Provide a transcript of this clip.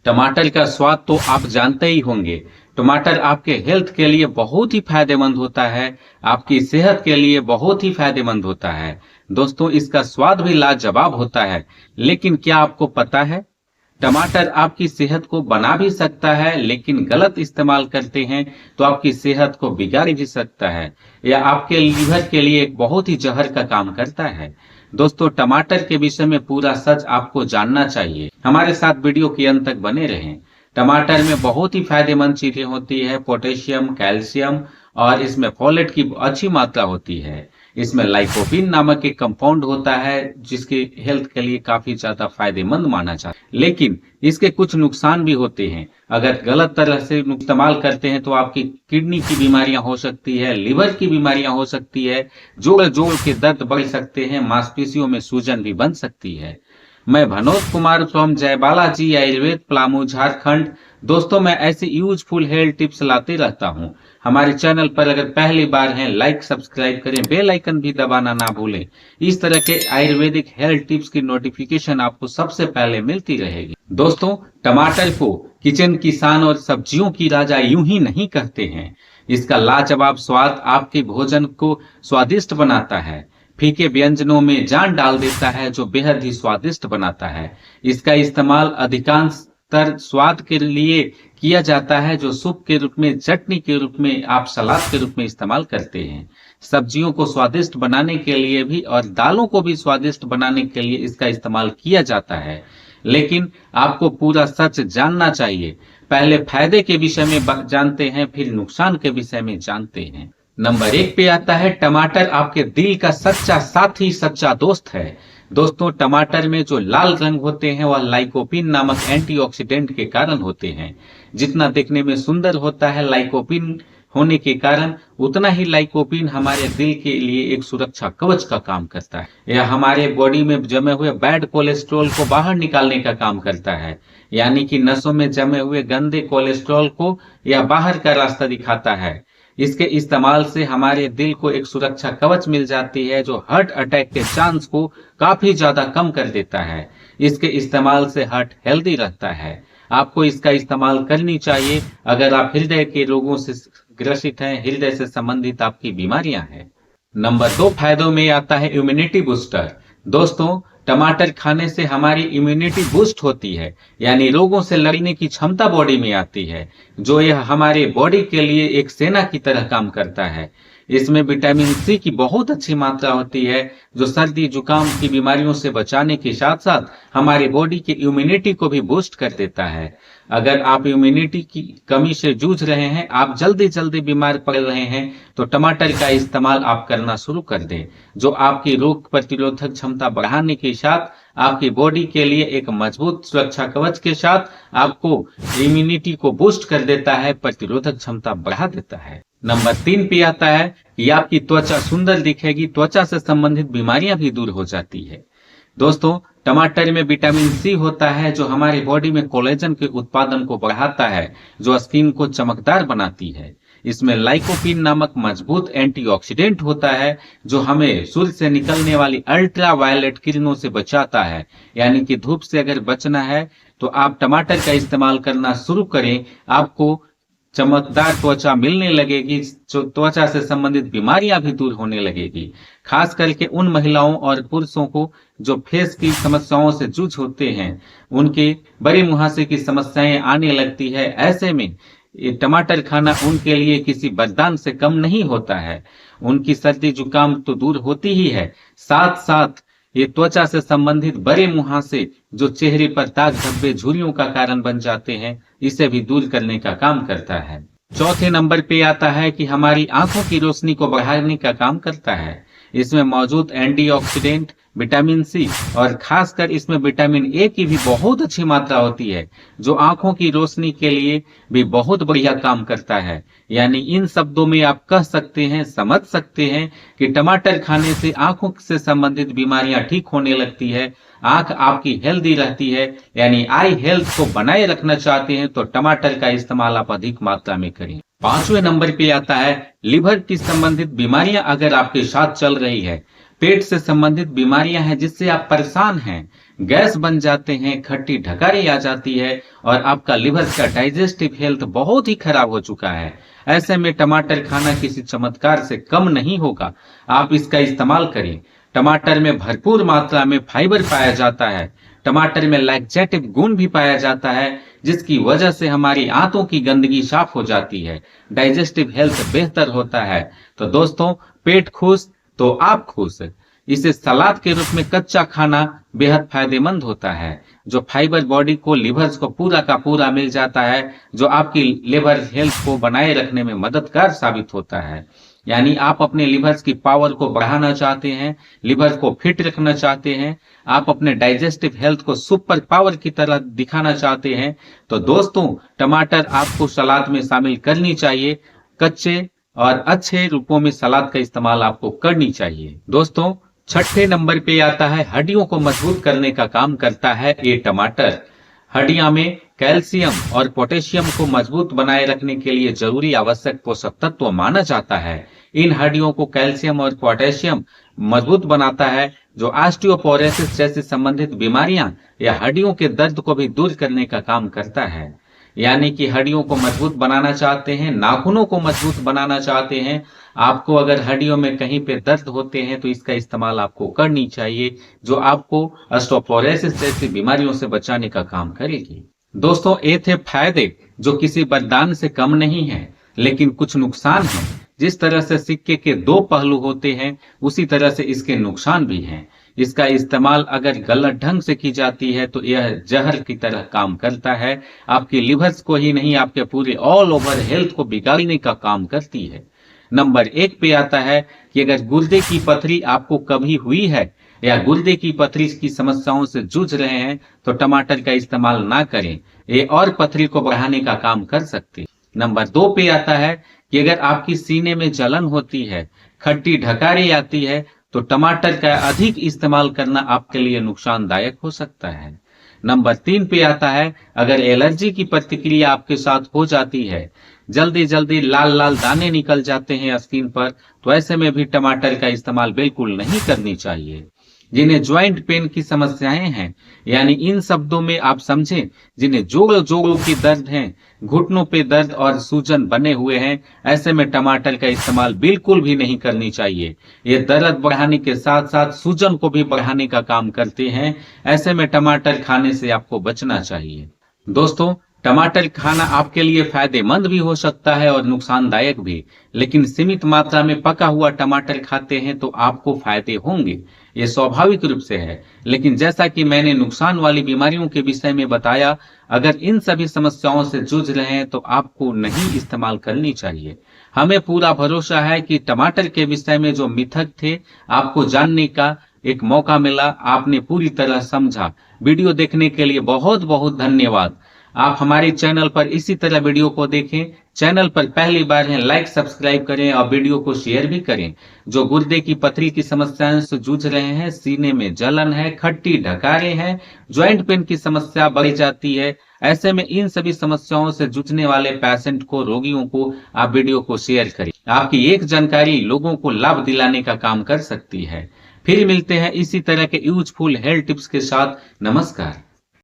टमाटर का स्वाद तो आप जानते ही होंगे। टमाटर आपके हेल्थ के लिए बहुत ही फायदेमंद होता है, आपकी सेहत के लिए बहुत ही फायदेमंद होता है। दोस्तों, इसका स्वाद भी लाजवाब होता है। लेकिन क्या आपको पता है, टमाटर आपकी सेहत को बना भी सकता है, लेकिन गलत इस्तेमाल करते हैं तो आपकी सेहत को बिगाड़ भी सकता है या आपके लीवर के लिए एक बहुत ही जहर का काम करता है। दोस्तों, टमाटर के विषय में पूरा सच आपको जानना चाहिए। हमारे साथ वीडियो के अंत तक बने रहें। टमाटर में बहुत ही फायदेमंद चीजें होती है, पोटेशियम, कैल्शियम और इसमें फोलेट की अच्छी मात्रा होती है। इसमें लाइकोपीन नामक एक कंपाउंड होता है जिसकी हेल्थ के लिए काफी ज्यादा फायदेमंद माना जाता है। लेकिन इसके कुछ नुकसान भी होते हैं। अगर गलत तरह से इस्तेमाल करते हैं तो आपकी किडनी की बीमारियां हो सकती है, लिवर की बीमारियां हो सकती है, जोड़ जोड़ के दर्द बढ़ सकते हैं, मांसपेशियों में सूजन भी बन सकती है। मैं भनोज कुमार फ्रॉम जय बालाजी आयुर्वेद पलामू झारखंड। दोस्तों, मैं ऐसे यूजफुल हेल्थ टिप्स लाते रहता हूं। हमारे चैनल पर अगर पहली बार हैं, लाइक सब्सक्राइब करें, बेल आइकन भी दबाना ना भूलें। इस तरह के आयुर्वेदिक हेल्थ टिप्स की नोटिफिकेशन आपको सबसे पहले मिलती रहेगी। दोस्तों, टमाटर को किचन की शान और सब्जियों की राजा यूं ही नहीं कहते हैं। इसका लाजवाब स्वाद आपके भोजन को स्वादिष्ट बनाता है, फीके व्यंजनों में जान डाल देता है, जो बेहद ही स्वादिष्ट बनाता है। इसका इस्तेमाल अधिकांशतर स्वाद के लिए किया जाता है, जो सूप के रूप में, चटनी के रूप में, आप सलाद के रूप में इस्तेमाल करते हैं। सब्जियों को स्वादिष्ट बनाने के लिए भी और दालों को भी स्वादिष्ट बनाने के लिए इसका इस्तेमाल किया जाता है। लेकिन आपको पूरा सच जानना चाहिए। पहले फायदे के विषय में जानते हैं, फिर नुकसान के विषय में जानते हैं। नंबर 1 पे आता है, टमाटर आपके दिल का सच्चा साथी, सच्चा दोस्त है। दोस्तों, टमाटर में जो लाल रंग होते हैं वह लाइकोपीन नामक एंटीऑक्सीडेंट के कारण होते हैं। जितना देखने में सुंदर होता है लाइकोपीन होने के कारण, उतना ही लाइकोपीन हमारे दिल के लिए एक सुरक्षा कवच का काम करता है। यह हमारे बॉडी में जमे हुए बैड कोलेस्ट्रॉल को बाहर निकालने का काम करता है, यानी कि नसों में जमे हुए गंदे कोलेस्ट्रॉल को यह बाहर का रास्ता दिखाता है। इसके इस्तेमाल से हमारे दिल को एक सुरक्षा कवच मिल जाती है, जो हार्ट अटैक के चांस को काफी ज्यादा कम कर देता है। इसके इस्तेमाल से हार्ट हेल्दी रहता है। आपको इसका इस्तेमाल करनी चाहिए अगर आप हृदय के रोगों से ग्रसित हैं, हृदय से संबंधित आपकी बीमारियां हैं। नंबर 2 फायदों में आता है इम्यूनिटी बूस्टर। दोस्तों, टमाटर खाने से हमारी इम्यूनिटी बूस्ट होती है, यानी रोगों से लड़ने की क्षमता बॉडी में आती है, जो यह हमारे बॉडी के लिए एक सेना की तरह काम करता है। इसमें विटामिन सी की बहुत अच्छी मात्रा होती है, जो सर्दी जुकाम की बीमारियों से बचाने के साथ साथ हमारी बॉडी की इम्यूनिटी को भी बूस्ट कर देता है। अगर आप इम्यूनिटी की कमी से जूझ रहे हैं, आप जल्दी जल्दी बीमार पड़ रहे हैं, तो टमाटर का इस्तेमाल आप करना शुरू कर दें, जो आपकी रोग प्रतिरोधक क्षमता बढ़ाने के साथ आपकी बॉडी के लिए एक मजबूत सुरक्षा कवच के साथ आपको इम्यूनिटी को बूस्ट कर देता है, प्रतिरोधक क्षमता बढ़ा देता है। नंबर 3 पे आता है कि आपकी त्वचा सुंदर दिखेगी, त्वचा से संबंधित बीमारियां भी दूर हो जाती है। दोस्तों, टमाटर में विटामिन सी होता है, जो हमारी बॉडी में कोलेजन के उत्पादन को बढ़ाता है, जो स्किन को चमकदार बनाती है। इसमें लाइकोपीन नामक मजबूत एंटीऑक्सीडेंट होता है, जो हमें सूर्य से निकलने वाली अल्ट्रा वायलेट किरणों से बचाता है। यानी कि धूप से अगर बचना है तो आप टमाटर का इस्तेमाल करना शुरू करें, आपको चमकदार त्वचा मिलने लगेगी, जो त्वचा से संबंधित बीमारियां भी दूर होने लगेगी। खास करके उन महिलाओं और पुरुषों को जो फेस की समस्याओं से जूझ होते हैं, उनके बड़े मुहासे की समस्याएं आने लगती है। ऐसे में ये टमाटर खाना उनके लिए किसी वरदान से कम नहीं होता है। उनकी सर्दी जुकाम तो दूर होती ही है, साथ साथ ये त्वचा से संबंधित बड़े मुहासे जो चेहरे पर दाग धब्बे झुर्रियों का कारण बन जाते हैं, इसे भी दूर करने का काम करता है। चौथे नंबर पे आता है कि हमारी आंखों की रोशनी को बढ़ाने का काम करता है। इसमें मौजूद एंटीऑक्सीडेंट, विटामिन सी और खासकर इसमें विटामिन ए की भी बहुत अच्छी मात्रा होती है, जो आंखों की रोशनी के लिए भी बहुत बढ़िया काम करता है। यानी इन शब्दों में आप कह सकते हैं, समझ सकते हैं कि टमाटर खाने से आंखों से संबंधित बीमारियां ठीक होने लगती है, आंख आपकी हेल्दी रहती है। यानी आई हेल्थ को बनाए रखना चाहते हैं तो टमाटर का इस्तेमाल आप अधिक मात्रा में करें। 5वें नंबर पे आता है लिवर की संबंधित बीमारियां अगर आपके साथ चल रही है, पेट से संबंधित बीमारियां हैं जिससे आप परेशान हैं, गैस बन जाते हैं, खट्टी ढकारी आ जाती है और आपका लिवर का डाइजेस्टिव हेल्थ बहुत ही खराब हो चुका है। ऐसे में टमाटर खाना किसी चमत्कार से कम नहीं होगा। आप इसका इस्तेमाल करें। टमाटर में भरपूर मात्रा में फाइबर पाया जाता है। टमाटर में लैक्टेटिव गुण भी पाया जाता है, जिसकी वजह से हमारी आंतों की गंदगी साफ हो जाती है, डाइजेस्टिव हेल्थ बेहतर होता है। तो दोस्तों, पेट खुश तो आप खुश। इसे सलाद के रूप में कच्चा खाना बेहद फायदेमंद होता है। जो फाइबर बॉडी को, लिवर्स को पूरा का पूरा मिल जाता है, जो आपकी लिवर हेल्थ को बनाए रखने में मददगार साबित होता है। यानी आप अपने लिवर्स की पावर को बढ़ाना चाहते हैं, लिवर को फिट रखना चाहते हैं, आप अपने डाइजेस्टिव हेल्थ को सुपर पावर की तरह दिखाना चाहते हैं, तो दोस्तों टमाटर आपको सलाद में शामिल करनी चाहिए। कच्चे और अच्छे रूपों में सलाद का इस्तेमाल आपको करनी चाहिए। दोस्तों, छठे नंबर पे आता है, हड्डियों को मजबूत करने का काम करता है ये टमाटर। हड्डियां में कैल्शियम और पोटेशियम को मजबूत बनाए रखने के लिए जरूरी आवश्यक पोषक तत्व माना जाता है। इन हड्डियों को कैल्शियम और पोटेशियम मजबूत बनाता है, जो ऑस्टियोपोरोसिस जैसी संबंधित बीमारियां या हड्डियों के दर्द को भी दूर करने का काम करता है। यानी कि हड्डियों को मजबूत बनाना चाहते हैं, नाखूनों को मजबूत बनाना चाहते हैं, आपको अगर हड्डियों में कहीं पे दर्द होते हैं तो इसका इस्तेमाल आपको करनी चाहिए, जो आपको ऑस्टियोपोरोसिस जैसी बीमारियों से बचाने का काम करेगी। दोस्तों, ये थे फायदे जो किसी वरदान से कम नहीं है, लेकिन कुछ नुकसान है। जिस तरह से सिक्के के दो पहलू होते हैं, उसी तरह से इसके नुकसान भी हैं। इसका इस्तेमाल अगर गलत ढंग से की जाती है तो यह जहर की तरह काम करता है। आपकी लिवर्स को ही नहीं, आपके पूरे ऑल ओवर हेल्थ को बिगाड़ने का काम करती है। नंबर 1 पे आता है कि अगर गुर्दे की पथरी आपको कभी हुई है या गुर्दे की पथरी की समस्याओं से जूझ रहे हैं तो टमाटर का इस्तेमाल ना करें, ये और पथरी को बढ़ाने का काम कर सकते हैं। नंबर 2 पे आता है कि अगर आपकी सीने में जलन होती है, खट्टी ढकारी आती है, तो टमाटर का अधिक इस्तेमाल करना आपके लिए नुकसानदायक हो सकता है। नंबर 3 पे आता है, अगर एलर्जी की प्रतिक्रिया आपके साथ हो जाती है, जल्दी जल्दी लाल लाल दाने निकल जाते हैं स्किन पर, तो ऐसे में भी टमाटर का इस्तेमाल बिल्कुल नहीं करनी चाहिए। जिन्हें ज्वाइंट पेन की समस्याएं हैं, यानी इन शब्दों में आप समझें, जिन्हें जोड़ों की दर्द है, घुटनों पे दर्द और सूजन बने हुए हैं, ऐसे में टमाटर का इस्तेमाल बिल्कुल भी नहीं करनी चाहिए। ये दर्द बढ़ाने के साथ साथ सूजन को भी बढ़ाने का काम करते हैं। ऐसे में टमाटर खाने से आपको बचना चाहिए। दोस्तों, टमाटर खाना आपके लिए फायदेमंद भी हो सकता है और नुकसानदायक भी, लेकिन सीमित मात्रा में पका हुआ टमाटर खाते हैं तो आपको फायदे होंगे, ये स्वाभाविक रूप से है। लेकिन जैसा कि मैंने नुकसान वाली बीमारियों के विषय में बताया, अगर इन सभी समस्याओं से जूझ रहे हैं तो आपको नहीं इस्तेमाल करनी चाहिए। हमें पूरा भरोसा है कि टमाटर के विषय में जो मिथक थे, आपको जानने का एक मौका मिला, आपने पूरी तरह समझा। वीडियो देखने के लिए बहुत बहुत धन्यवाद। आप हमारे चैनल पर इसी तरह वीडियो को देखें। चैनल पर पहली बार हैं, लाइक सब्सक्राइब करें और वीडियो को शेयर भी करें। जो गुर्दे की पथरी की समस्याओं से जूझ रहे हैं, सीने में जलन है, खट्टी ढकारे हैं, ज्वाइंट पेन की समस्या बढ़ जाती है, ऐसे में इन सभी समस्याओं से जूझने वाले पेशेंट को, रोगियों को आप वीडियो को शेयर करें। आपकी एक जानकारी लोगों को लाभ दिलाने का काम कर सकती है। फिर मिलते हैं इसी तरह के यूजफुल हेल्थ टिप्स के साथ। नमस्कार।